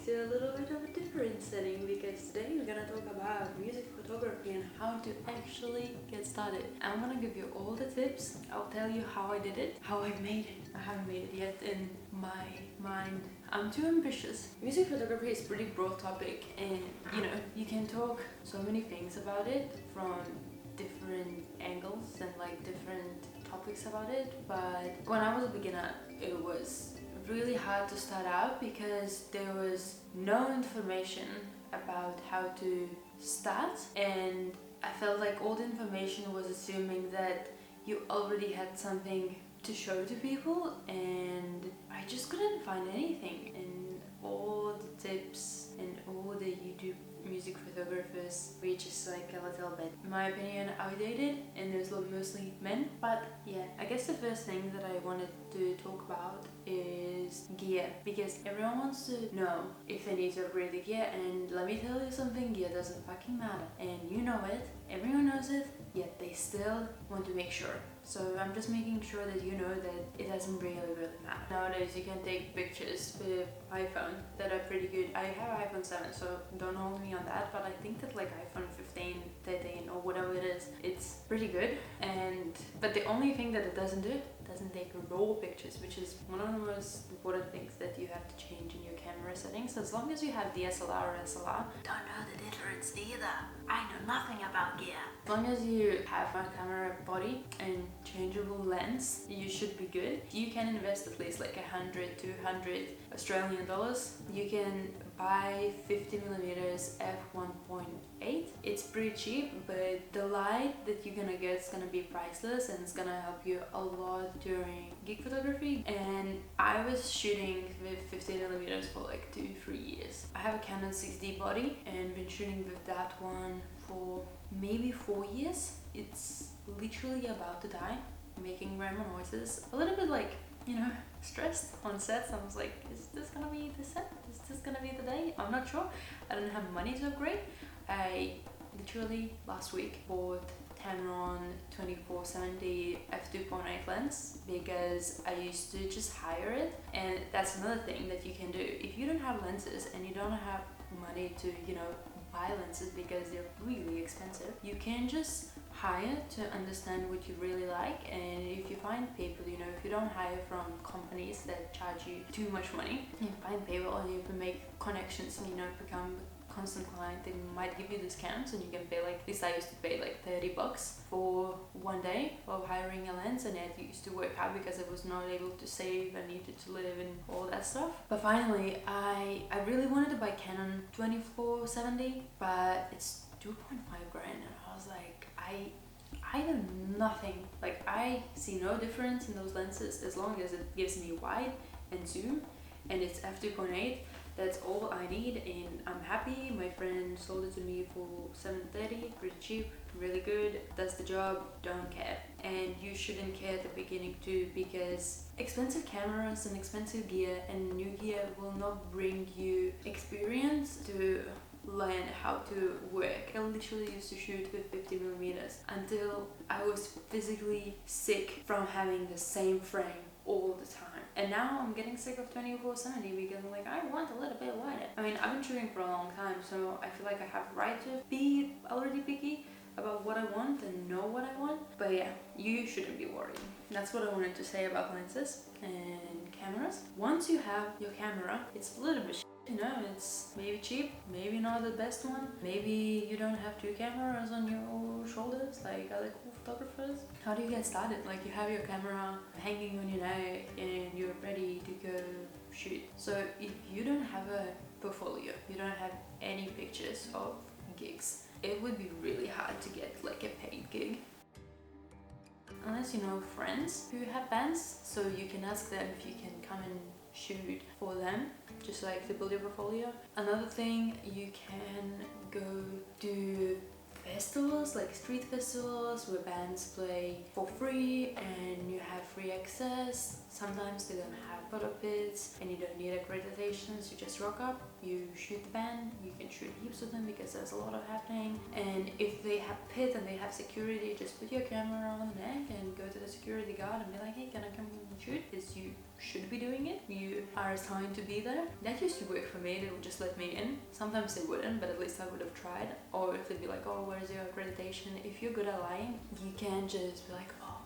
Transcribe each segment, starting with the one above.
to a little bit of a different setting because today we're gonna talk about music photography and how to actually get started. I'm gonna give you all the tips. I'll tell you how I did it, how I made it. I haven't made it yet in my mind. I'm too ambitious. Music photography is a pretty broad topic, and you can talk so many things about it from different angles and like different topics about it. But when I was a beginner, it was really hard to start out because there was no information about how to start, and I felt like all the information was assuming that you already had something to show to people, and I just couldn't find anything. And all the tips and all the YouTube music photographers were just like a little bit, in my opinion, outdated, and there's mostly men. But yeah, I guess the first thing that I wanted to talk about is gear, because everyone wants to know if they need to upgrade the gear, and let me tell you something, gear doesn't fucking matter, and you know it, everyone knows it, yet they still want to make sure. So I'm just making sure that you know that it doesn't really matter. Nowadays you can take pictures with iPhone that are pretty good. I have iPhone 7, so don't hold me on that, but I think that like iPhone 15, 13 or whatever it is, it's pretty good. But the only thing that it doesn't do, it doesn't take raw pictures, which is one of the most important things that you have to change in your camera settings. So as long as you have DSLR or SLR, don't know the difference either. I know nothing about gear. As long as you have a camera body and changeable lens, you should be good. You can invest at least like 100, 200 Australian dollars. You can buy 50mm f1.8. It's pretty cheap, but the light that you're gonna get is gonna be priceless, and it's gonna help you a lot during gig photography. And I was shooting with 50mm for like 2-3 years. I have a Canon 6D body and been shooting with that one for maybe 4 years. It's literally about to die, making random noises, a little bit like, stressed on sets. I was like, is this gonna be the set? Is this gonna be the day? I'm not sure. I don't have money to upgrade. I literally last week bought Tamron 2470 f2.8 lens because I used to just hire it. And that's another thing that you can do. If you don't have lenses and you don't have money to, buy lenses because they're really expensive, you can just hire to understand what you really like. And if you find people, if you don't hire from companies that charge you too much money, you find people and you can make connections and become constant client. They might give you discounts, and you can pay like, at least I used to pay like $30 for one day of hiring a lens, and it used to work out because I was not able to save, I needed to live and all that stuff. But finally I really wanted to buy Canon 2470, but it's 2.5 grand, and I was like, I know nothing. Like, I see no difference in those lenses as long as it gives me wide and zoom, and it's f2.8. That's all I need, and I'm happy. My friend sold it to me for $730, pretty cheap, really good, does the job, don't care. And you shouldn't care at the beginning too, because expensive cameras and expensive gear and new gear will not bring you experience to learn how to work. I literally used to shoot with 50mm until I was physically sick from having the same frame all the time. And now I'm getting sick of 2470 because I'm like, I want a little bit wider. I mean, I've been shooting for a long time, so I feel like I have the right to be already picky about what I want and know what I want. But yeah, you shouldn't be worried. That's what I wanted to say about lenses and cameras. Once you have your camera, it's a little bit it's maybe cheap, maybe not the best one. Maybe you don't have two cameras on your shoulders like other cool photographers. How do you get started? Like, you have your camera hanging on your neck and you're ready to go shoot. So if you don't have a portfolio, you don't have any pictures of gigs, it would be really hard to get like a paid gig. Unless you know friends who have bands, so you can ask them if you can come and shoot for them, just like to build your portfolio. Another thing, you can go do festivals, like street festivals where bands play for free and you have free access. Sometimes they don't have photo pits and you don't need accreditations, you just rock up, you shoot the band, you can shoot heaps of them because there's a lot of happening. And if they have pit and they have security, just put your camera on the neck and go to the security guard and be like, hey, can I come and shoot? Because you should be doing it. You are assigned to be there. That used to work for me. They would just let me in. Sometimes they wouldn't, but at least I would have tried. Or if they'd be like, oh, where's your accreditation? If you're good at lying, you can just be like, oh,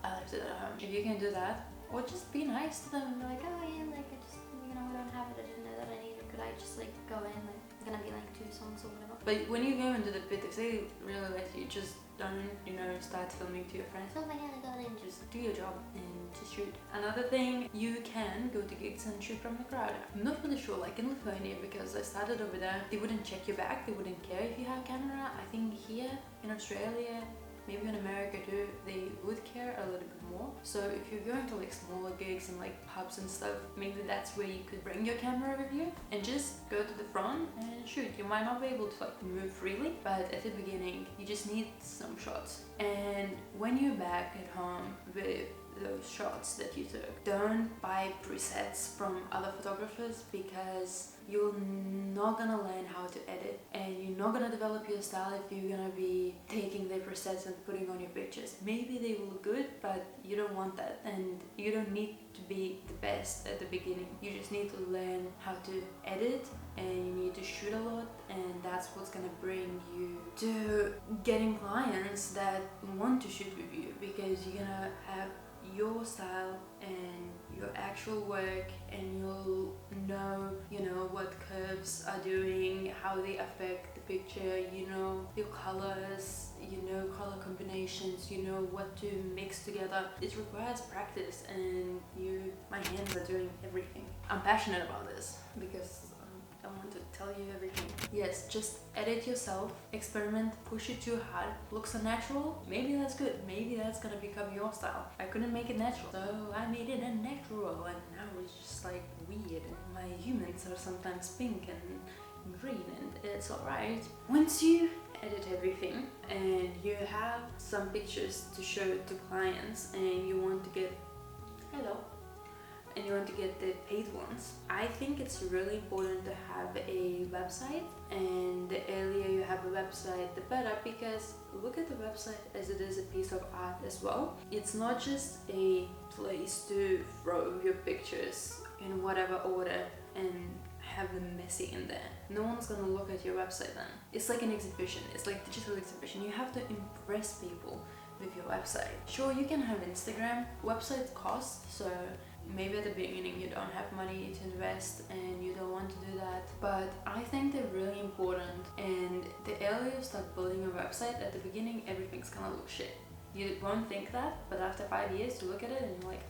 I left it at home. If you can do that, or just be nice to them and be like, oh yeah, like I just, I don't have it, I didn't know that I needed it. Could I just like go in, like it's gonna be like 2 songs or whatever. But when you go into the pit, if they really let you, just don't, start filming to your friends. Oh my god, I got in. Just do your job and just shoot. Another thing, you can go to gigs and shoot from the crowd. I'm not really sure, like in Lithuania, because I started over there, they wouldn't check your back, they wouldn't care if you have a camera. I think here in Australia, maybe in America too, they would care a little bit more. So if you're going to like smaller gigs and like pubs and stuff, maybe that's where you could bring your camera with you and just go to the front and shoot. You might not be able to like move freely, but at the beginning you just need some shots. And when you're back at home with those shots that you took, don't buy presets from other photographers, because you're not gonna learn how to edit and you're not gonna develop your style if you're gonna be taking their presets and putting on your pictures. Maybe they will look good, but you don't want that, and you don't need to be the best at the beginning. You just need to learn how to edit, and you need to shoot a lot, and that's what's gonna bring you to getting clients that want to shoot with you, because you're gonna have your style and your actual work, and you'll know what curves are doing, how they affect the picture, your colors, color combinations, what to mix together. It requires practice, and my hands are doing everything. I'm passionate about this because I want to tell you everything. Yes, just edit yourself, experiment, push it too hard. Looks unnatural? Maybe that's good. Maybe that's gonna become your style. I couldn't make it natural, so I made it unnatural, and now it's just like weird. My humans are sometimes pink and green, and it's alright. Once you edit everything and you have some pictures to show to clients, and you want to get the paid ones, I think it's really important to have a website, and the earlier you have a website the better, because look at the website as it is a piece of art as well. It's not just a place to throw your pictures in whatever order and have them messy in there. No one's gonna look at your website then. It's like an exhibition, it's like digital exhibition. You have to impress people with your website. Sure, you can have Instagram. Websites cost, so maybe at the beginning you don't have money to invest and you don't want to do that, but I think they're really important, and the earlier you start building a website, at the beginning everything's gonna look shit. You won't think that, but after 5 years you look at it and you're like,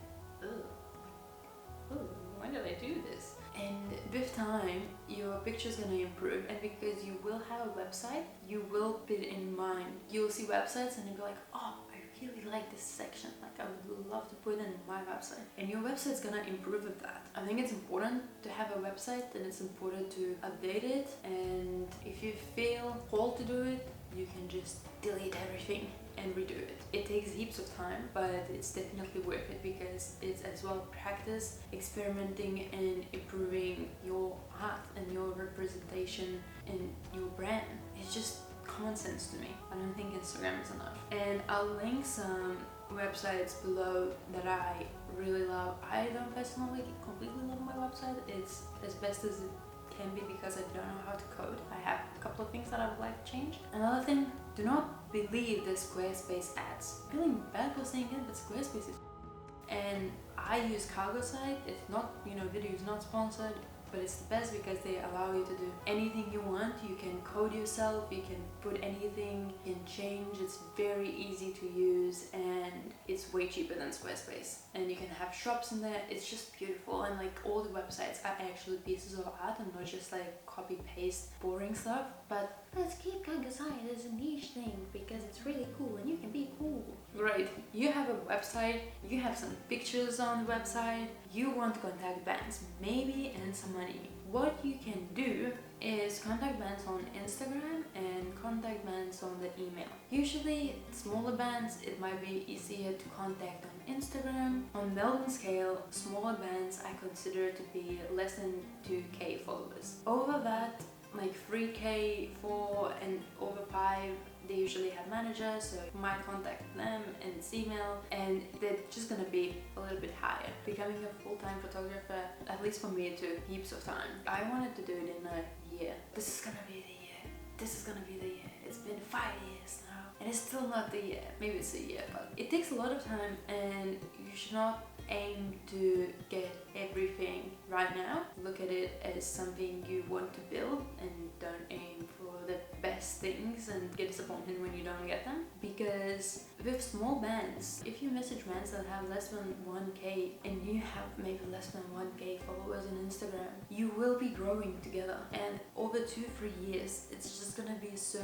oh, why did I do this? And with time your picture's gonna improve, and because you will have a website, you will put it in mind. You'll see websites and you'll be like, oh, I really like this section, like I would love to put it in my website, and your website's gonna improve with that. I think it's important to have a website, and it's important to update it, and if you feel called to do it, you can just delete everything and redo it. It takes heaps of time, but it's definitely worth it, because it's as well practice, experimenting and improving your art and your representation and your brand. It's just common sense to me. I don't think Instagram is enough. And I'll link some websites below that I really love. I don't personally completely love my website. It's as best as it can be because I don't know how to code. I have a couple of things that I would like to change. Another thing, do not believe the Squarespace ads. I'm feeling bad for saying it, but Squarespace is. And I use Cargo Site. It's not, video is not sponsored, but it's the best because they allow you to do anything you want. You can code yourself, you can put anything, you can change. It's very easy to use, and it's way cheaper than Squarespace. And you can have shops in there. It's just beautiful, and like all the websites are actually pieces of art and not just like copy paste boring stuff. But let's keep Cargo Site as a niche thing because it's really cool and you can be cool. Right, you have a website, you have some pictures on the website, you want to contact bands, maybe earn some money. What you can do is contact bands on Instagram and contact bands on the email. Usually smaller bands, it might be easier to contact on Instagram. On Melbourne scale, smaller bands I consider to be less than 2k followers. Over that, like 3k, 4 and over 5, they usually have managers, so you might contact them and it's email, and they're just gonna be a little bit higher. Becoming a full-time photographer, at least for me, it took heaps of time. I wanted to do it in a year. This is gonna be the year. This is gonna be the year. It's been 5 years now, and it's still not the year. Maybe it's a year, but it takes a lot of time, and you should not aim to get everything right now. Look at it as something you want to build, and don't aim for the best things and get disappointed when you don't get them. Because with small bands, if you message bands that have less than 1k and you have maybe less than 1k followers on Instagram, you will be growing together, and over 2-3 years it's just gonna be so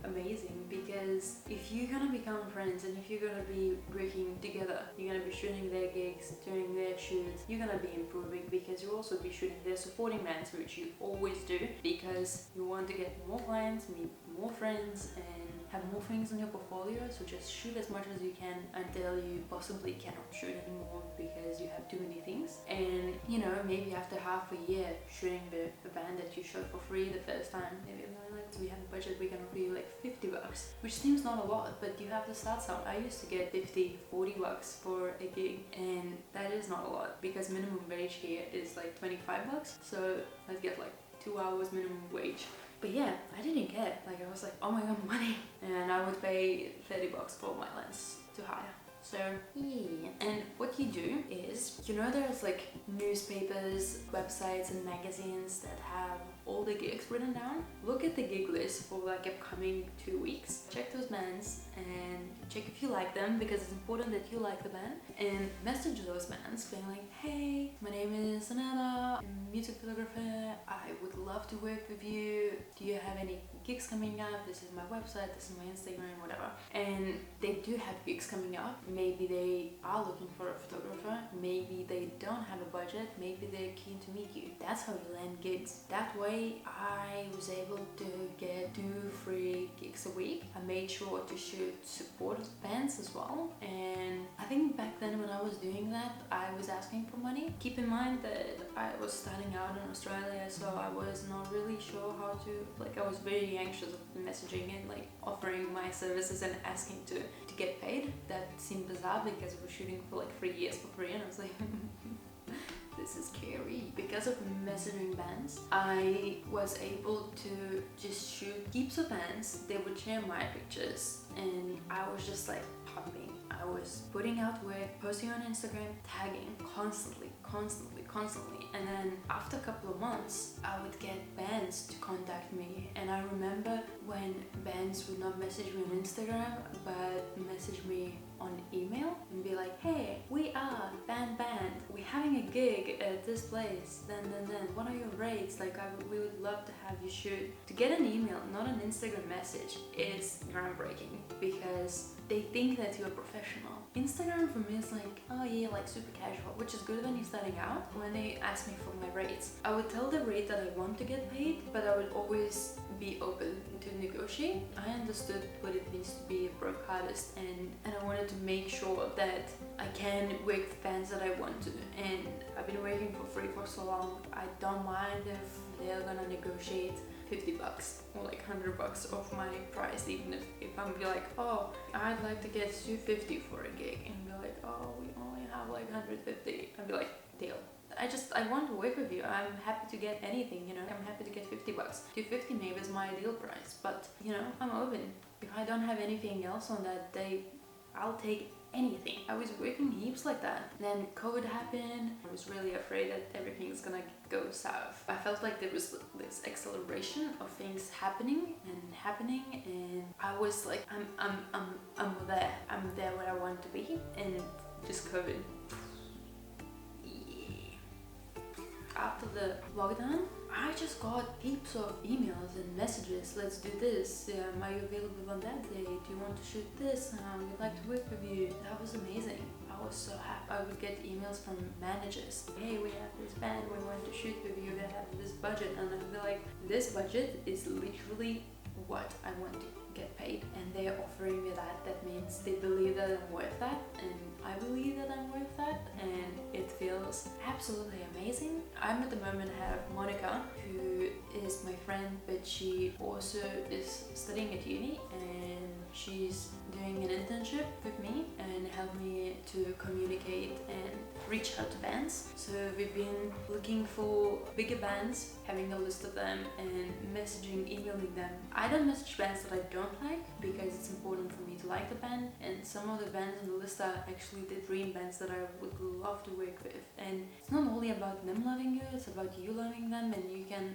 amazing. Because if you're gonna become friends and if you're gonna be working together, you're gonna be shooting their gigs, doing their shoots, you're gonna be improving, because you'll also be shooting their supporting bands, which you always do, because you want to get more clients, meet more friends, and have more things on your portfolio. So just shoot as much as you can until you possibly cannot shoot anymore because you have too many things. And you know, maybe after half a year shooting the band that you shot for free the first time, maybe like, we have a budget, we can offer you like $50, which seems not a lot, but you have to start some. I used to get $50-$40 for a gig, and that is not a lot because minimum wage here is like $25. So let's get like 2 hours minimum wage. But yeah, I didn't care. Like, I was like, oh my god, money. And I would pay $30 for my lens to hire. So yeah, and what you do is, you know, there's like newspapers, websites and magazines that have all the gigs written down. Look at the gig list for like upcoming 2 weeks. Check those bands and check if you like them, because it's important that you like the band, and message those bands being like, hey, my name is Aneta, I'm a music photographer, I would love to work with you. Do you have any gigs coming up? This is my website, this is my Instagram, whatever. And they do have gigs coming up. Maybe they are looking for a photographer, maybe they don't have a budget, maybe they're keen to meet you. That's how you land gigs. That way I was able to get 2-3 gigs a week. I made sure to shoot support bands as well, and I think back then when I was doing that, I was asking for money. Keep in mind that I was starting out in Australia, so I was not really sure how to, like, I was very anxious of messaging and like offering my services and asking to get paid. That seemed bizarre because we were shooting for like 3 years for free, and I was like this is scary. Because of messaging bands, I was able to just shoot heaps of bands. They would share my pictures, and I was just like pumping. I was putting out work, posting on Instagram, tagging constantly. And then after a couple of months, I would get bands to contact me. And I remember when bands would not message me on Instagram, but message me on email and be like, hey, we are band, we're having a gig at this place, then what are your rates? Like, we would love to have you shoot. To get an email, not an Instagram message, is groundbreaking, because they think that you're professional. Instagram for me is like, oh yeah, like super casual, which is good when you're starting out. When they ask me for my rates, I would tell the rate that I want to get paid, but I would always be open to negotiate. I understood what it means to be a broke artist, and I wanted to make sure that I can work with bands that I want to. And I've been working for free for so long, I don't mind if they're gonna negotiate $50 or like $100 off my price, even if I'm be like, oh, I'd like to get $250 for a gig, and be like, oh, we only have like $150. I'd be like, deal. I want to work with you. I'm happy to get anything, you know. I'm happy to get $50. $250 maybe is my ideal price, but you know, I'm open. If I don't have anything else on that day, I'll take anything. I was working heaps like that. Then COVID happened. I was really afraid that everything's gonna go south. I felt like there was this acceleration of things happening, and I was like, I'm there. I'm there where I want to be, and just COVID. After the lockdown, I just got heaps of emails and messages. Let's do this. Are you available on that day? Do you want to shoot this? We'd like to work with you. That was amazing. I was so happy. I would get emails from managers. Hey, we have this band. We want to shoot with you. They have this budget. And I'd be like, this budget is literally what I want to get paid. And they're offering me that. That means they believe that I'm worth that. And I believe that I'm worth that, and it feels absolutely amazing. I'm at the moment have Monica, who is my friend, but she also is studying at uni, and she's doing an internship with me and helped me to communicate and reach out to bands. So we've been looking for bigger bands, having a list of them and messaging, emailing them. I don't message bands that I don't like because it's important for me to like the band, and some of the bands on the list are actually the dream bands that I would love to work with. And it's not only about them loving you, it's about you loving them, and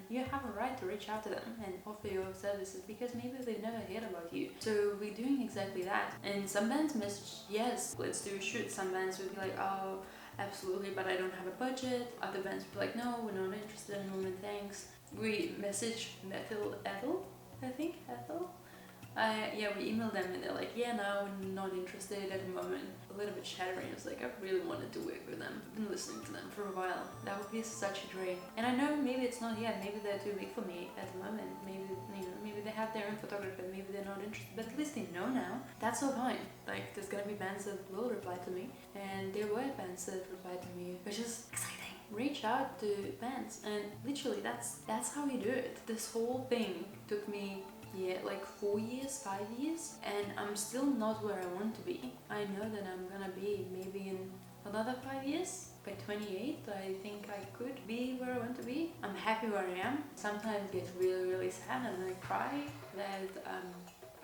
you have a right to reach out to them and offer your services because maybe they've never heard about you. So we're doing exactly that. And some bands message, yes, let's do a shoot. Some bands would be like, oh, absolutely, but I don't have a budget. Other bands would be like, no, we're not interested in the moment, thanks. We message Ethel. Yeah, we emailed them and they're like, yeah, no, we're not interested at the moment. A little bit shattering. It's like, I really wanted to work with them. I've been listening to them for a while. That would be such a dream. And I know maybe it's not yet. Maybe they're too big for me at the moment. Maybe, maybe they have their own photographer. Maybe they're not interested. But at least they know now. That's so fine. Like, there's gonna be bands that will reply to me. And there were bands that replied to me, which is exciting. Reach out to bands. And literally, that's how you do it. This whole thing took me like 4 years, 5 years, and I'm still not where I want to be. I know that I'm gonna be maybe in another 5 years. By 28, I think I could be where I want to be. I'm happy where I am. Sometimes I get really, really sad and I cry that I'm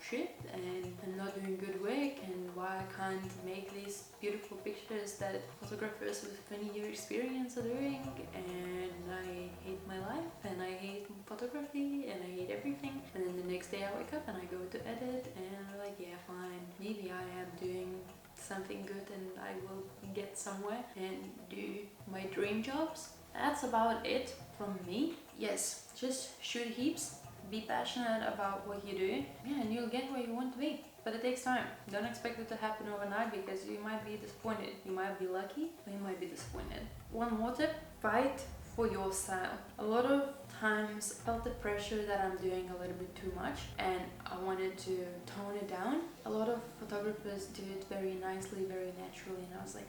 shit and I'm not doing good work and why I can't make these beautiful pictures that photographers with 20-year experience are doing, and I hate my life and I hate photography and I hate everything. And then the next day I wake up and I go to edit and I'm like, yeah, fine, maybe I am doing something good and I will get somewhere and do my dream jobs. That's about it from me. Yes, just shoot heaps. Be passionate about what you do, yeah, and you'll get where you want to be. But it takes time. Don't expect it to happen overnight because you might be disappointed. You might be lucky, or you might be disappointed. One more tip, fight for your style. A lot of times I felt the pressure that I'm doing a little bit too much and I wanted to tone it down. A lot of photographers do it very nicely, very naturally, and I was like,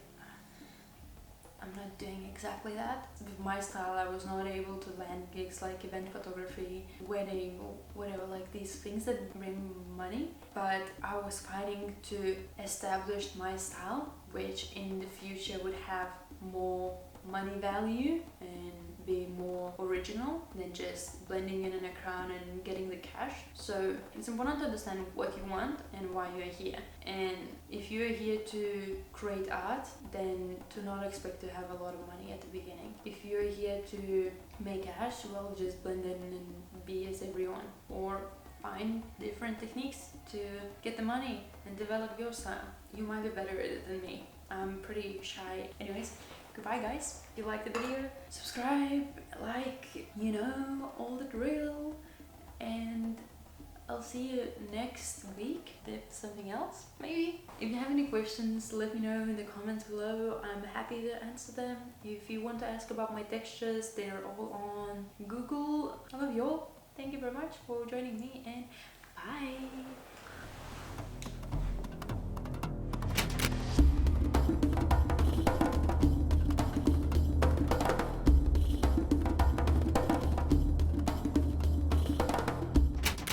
I'm not doing exactly that. With my style, I was not able to land gigs like event photography, wedding, or whatever, like these things that bring money. But I was fighting to establish my style, which in the future would have more money value and be more original than just blending in a crowd and getting the cash. So it's important to understand what you want and why you're here. And if you're here to create art, then to not expect to have a lot of money at the beginning. If you're here to make cash, well, just blend in and be as everyone. Or find different techniques to get the money and develop your style. You might be better at it than me. I'm pretty shy. Anyways, goodbye guys. If you like the video, subscribe, like, all the drill. And I'll see you next week with something else, maybe. If you have any questions, let me know in the comments below. I'm happy to answer them. If you want to ask about my textures, they're all on Google. I love you all. Thank you very much for joining me, and bye.